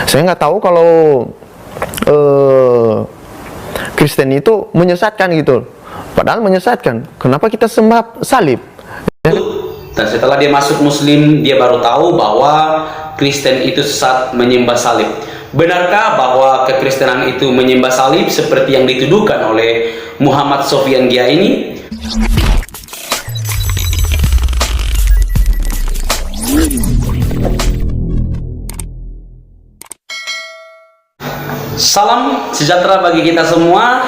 Saya nggak tahu kalau Kristen itu menyesatkan gitu. Padahal menyesatkan. Kenapa kita sembah salib? Ya kan? Dan setelah dia masuk Muslim, dia baru tahu bahwa Kristen itu sesat menyembah salib. Benarkah bahwa kekristenan itu menyembah salib seperti yang dituduhkan oleh Muhammad Sofyan Gia ini? Salam sejahtera bagi kita semua.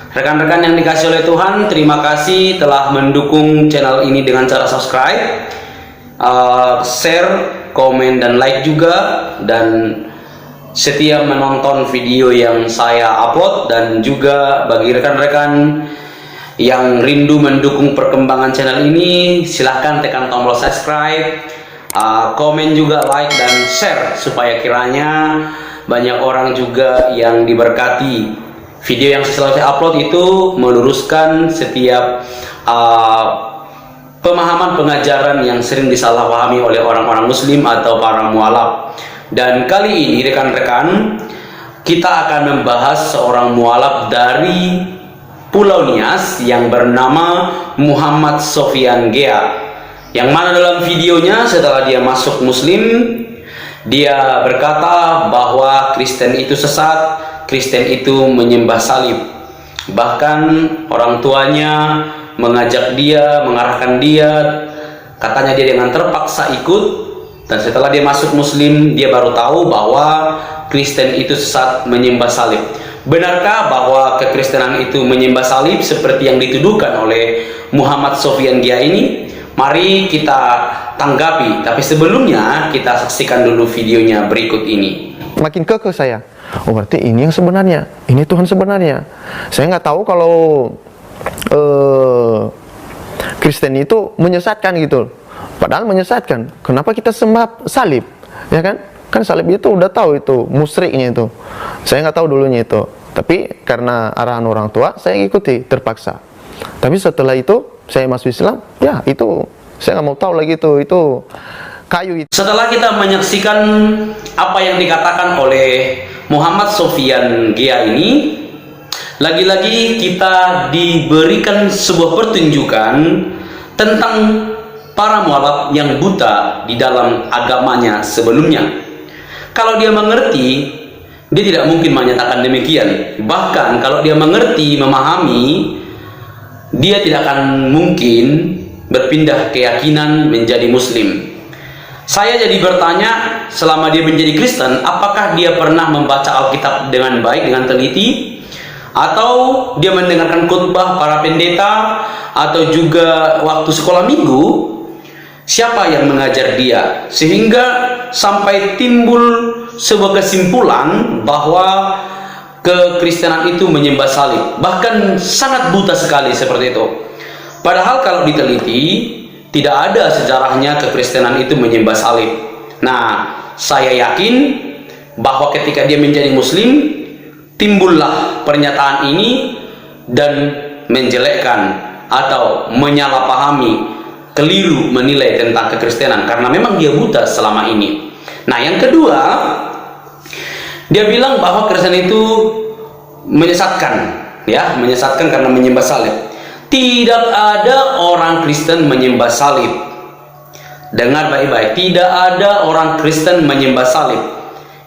Rekan-rekan yang dikasih oleh Tuhan, terima kasih telah mendukung channel ini dengan cara subscribe, share, komen, dan like juga, dan setia menonton video yang saya upload. Dan juga bagi rekan-rekan yang rindu mendukung perkembangan channel ini, silahkan tekan tombol subscribe, komen juga, like, dan share, supaya kiranya banyak orang juga yang diberkati. Video yang selalu saya upload itu meluruskan setiap pemahaman pengajaran yang sering disalahpahami oleh orang-orang Muslim atau para mualaf. Dan kali ini rekan-rekan, kita akan membahas seorang mualaf dari Pulau Nias yang bernama Muhammad Sofyan Gia, yang mana dalam videonya setelah dia masuk Muslim, dia berkata bahwa Kristen itu sesat, Kristen itu menyembah salib. Bahkan orang tuanya mengajak dia, mengarahkan dia, katanya dia dengan terpaksa ikut. Dan setelah dia masuk Muslim, dia baru tahu bahwa Kristen itu sesat menyembah salib. Benarkah bahwa kekristenan itu menyembah salib seperti yang dituduhkan oleh Muhammad Sofyan Gia ini? Mari kita tanggapi, tapi sebelumnya kita saksikan dulu videonya berikut ini. Makin kekeh saya. Oh, berarti ini yang sebenarnya, ini Tuhan sebenarnya. Saya nggak tahu kalau Kristen itu menyesatkan gitu. Padahal menyesatkan. Kenapa kita sembah salib? Ya kan? Kan salib itu udah tahu itu musyriknya itu. Saya nggak tahu dulunya itu. Tapi karena arahan orang tua, saya ikuti terpaksa. Tapi setelah itu saya masuk Islam, ya itu saya nggak mau tahu lagi itu kayu itu. Setelah kita menyaksikan apa yang dikatakan oleh Muhammad Sofyan Gia ini, lagi-lagi kita diberikan sebuah pertunjukan tentang para mualaf yang buta di dalam agamanya sebelumnya. Kalau dia mengerti, dia tidak mungkin menyatakan demikian. Bahkan kalau dia mengerti, memahami, dia tidak akan mungkin berpindah keyakinan menjadi Muslim. Saya jadi bertanya, selama dia menjadi Kristen, apakah dia pernah membaca Alkitab dengan baik, dengan teliti? Atau dia mendengarkan khotbah para pendeta? Atau juga waktu sekolah minggu? Siapa yang mengajar dia? Sehingga sampai timbul sebuah kesimpulan bahwa kekristenan itu menyembah salib. Bahkan sangat buta sekali seperti itu. Padahal kalau diteliti, tidak ada sejarahnya kekristenan itu menyembah salib. Nah, saya yakin bahwa ketika dia menjadi Muslim, timbullah pernyataan ini dan menjelekkan atau menyalahpahami, keliru menilai tentang kekristenan karena memang dia buta selama ini. Nah, yang kedua, dia bilang bahwa Kristen itu menyesatkan, ya, menyesatkan karena menyembah salib. Tidak ada orang Kristen menyembah salib. Dengar baik-baik, tidak ada orang Kristen menyembah salib.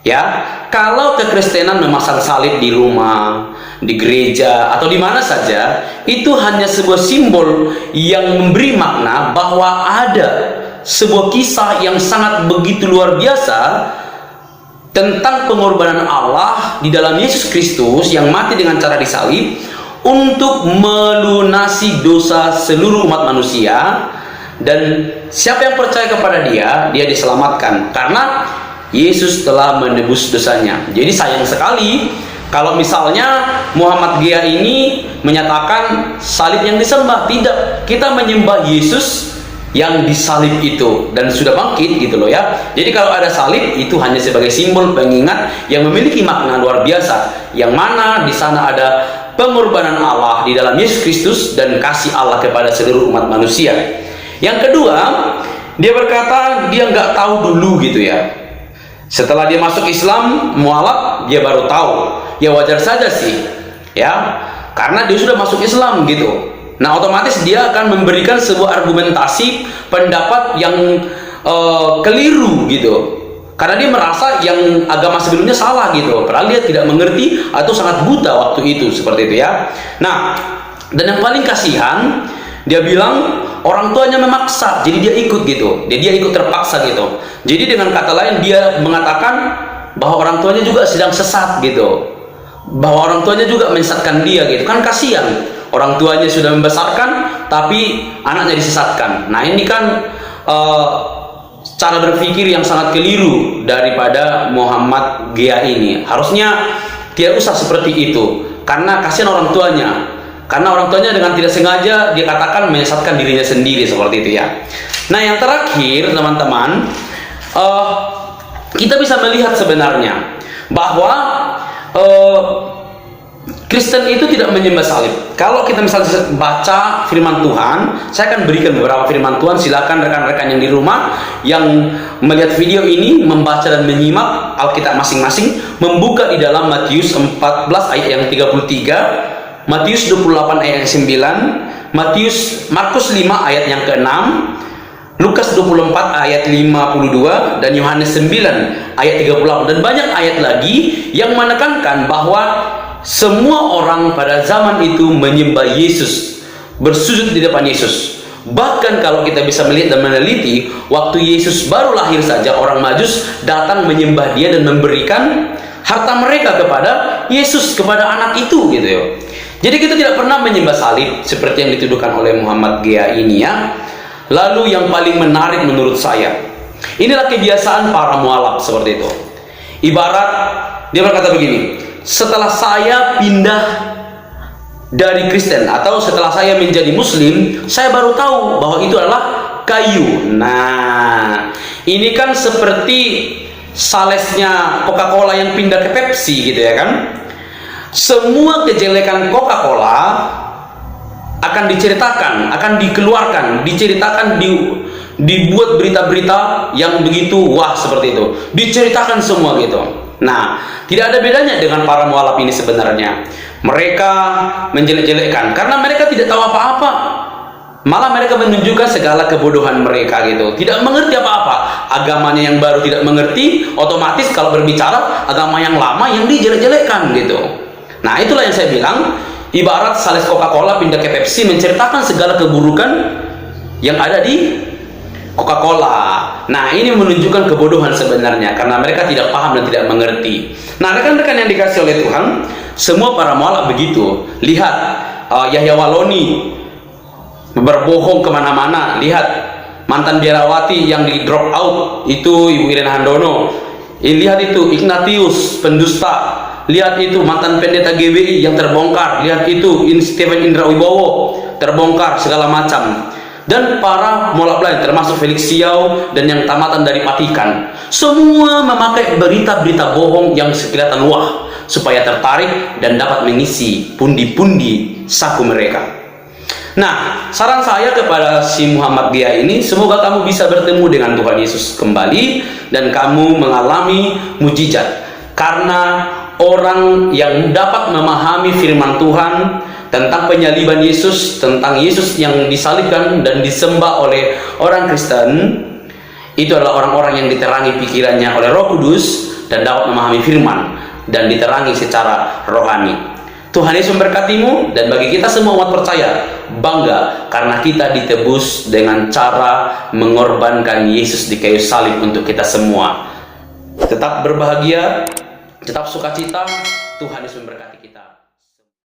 Ya, kalau kekristenan memasang salib di rumah, di gereja, atau di mana saja, itu hanya sebuah simbol yang memberi makna bahwa ada sebuah kisah yang sangat begitu luar biasa tentang pengorbanan Allah di dalam Yesus Kristus yang mati dengan cara disalib untuk melunasi dosa seluruh umat manusia. Dan siapa yang percaya kepada dia, dia diselamatkan karena Yesus telah menebus dosanya. Jadi sayang sekali kalau misalnya Muhammad Gia ini menyatakan salib yang disembah. Tidak, kita menyembah Yesus yang disalib itu dan sudah bangkit gitu loh ya. Jadi kalau ada salib itu hanya sebagai simbol pengingat yang memiliki makna luar biasa, yang mana di sana ada pengorbanan Allah di dalam Yesus Kristus dan kasih Allah kepada seluruh umat manusia. Yang kedua, dia berkata dia nggak tahu dulu gitu ya. Setelah dia masuk Islam mualaf, dia baru tahu. Ya wajar saja sih, ya, karena dia sudah masuk Islam gitu. Nah, otomatis dia akan memberikan sebuah argumentasi pendapat yang keliru gitu, karena dia merasa yang agama sebelumnya salah gitu, padahal dia tidak mengerti atau sangat buta waktu itu, seperti itu ya. Nah, dan yang paling kasihan, dia bilang orang tuanya memaksa, jadi dia ikut gitu, dia ikut terpaksa gitu. Jadi dengan kata lain dia mengatakan bahwa orang tuanya juga sedang sesat gitu, bahwa orang tuanya juga menyesatkan dia gitu. Kan kasihan, orang tuanya sudah membesarkan tapi anaknya disesatkan. Nah, ini kan cara berpikir yang sangat keliru daripada Muhammad Gia ini. Harusnya tidak usah seperti itu, karena kasihan orang tuanya. Karena orang tuanya dengan tidak sengaja dia katakan menyesatkan dirinya sendiri, seperti itu ya. Nah, yang terakhir teman-teman, kita bisa melihat sebenarnya bahwa Kristen itu tidak menyembah salib. Kalau kita misalnya baca firman Tuhan, saya akan berikan beberapa firman Tuhan. Silakan rekan-rekan yang di rumah yang melihat video ini membaca dan menyimak Alkitab masing-masing, membuka di dalam Matius 14 ayat yang 33, Matius 28 ayat yang 9, Markus 5 ayat yang ke-6, Lukas 24 ayat 52, dan Yohanes 9 ayat 38, dan banyak ayat lagi yang menekankan bahwa semua orang pada zaman itu menyembah Yesus, bersujud di depan Yesus. Bahkan kalau kita bisa melihat dan meneliti, waktu Yesus baru lahir saja, orang Majus datang menyembah dia dan memberikan harta mereka kepada Yesus, kepada anak itu gitu ya. Jadi kita tidak pernah menyembah salib seperti yang dituduhkan oleh Muhammad Gia ini ya. Lalu yang paling menarik menurut saya, inilah kebiasaan para mualaf seperti itu. Ibarat dia berkata begini, setelah saya pindah dari Kristen atau setelah saya menjadi Muslim, saya baru tahu bahwa itu adalah kayu. Nah, ini kan seperti salesnya Coca-Cola yang pindah ke Pepsi gitu ya kan. Semua kejelekan Coca-Cola akan diceritakan, akan dikeluarkan, diceritakan, dibuat berita-berita yang begitu wah seperti itu, diceritakan semua gitu. Nah, tidak ada bedanya dengan para mualaf ini sebenarnya. Mereka menjelek-jelekkan karena mereka tidak tahu apa-apa. Malah mereka menunjukkan segala kebodohan mereka gitu, tidak mengerti apa-apa. Agamanya yang baru tidak mengerti, otomatis kalau berbicara agama yang lama yang dijelek-jelekkan gitu. Nah, itulah yang saya bilang, ibarat sales Coca-Cola pindah ke Pepsi menceritakan segala keburukan yang ada di Coca-Cola. Nah, ini menunjukkan kebodohan sebenarnya karena mereka tidak paham dan tidak mengerti. Nah, rekan-rekan yang dikasih oleh Tuhan, semua para mualaf begitu. Lihat Yahya Waloni berbohong kemana-mana. Lihat mantan biarawati yang di drop out itu Ibu Irena Handono. Lihat itu Ignatius pendusta. Lihat itu mantan pendeta GBI yang terbongkar. Lihat itu Stephen Indra Wibowo terbongkar segala macam. Dan para mualaf lain termasuk Felix Siau dan yang tamatan dari Vatikan, semua memakai berita-berita bohong yang kelihatan wah supaya tertarik dan dapat mengisi pundi-pundi saku mereka. Nah, saran saya kepada si Muhammad Gia ini, semoga kamu bisa bertemu dengan Tuhan Yesus kembali dan kamu mengalami mujizat. Karena orang yang dapat memahami firman Tuhan tentang penyaliban Yesus, tentang Yesus yang disalibkan dan disembah oleh orang Kristen, itu adalah orang-orang yang diterangi pikirannya oleh Roh Kudus dan dapat memahami firman dan diterangi secara rohani. Tuhan Yesus memberkatimu, dan bagi kita semua umat percaya, bangga karena kita ditebus dengan cara mengorbankan Yesus di kayu salib untuk kita semua. Tetap berbahagia, tetap sukacita. Tuhan Yesus memberkati kita.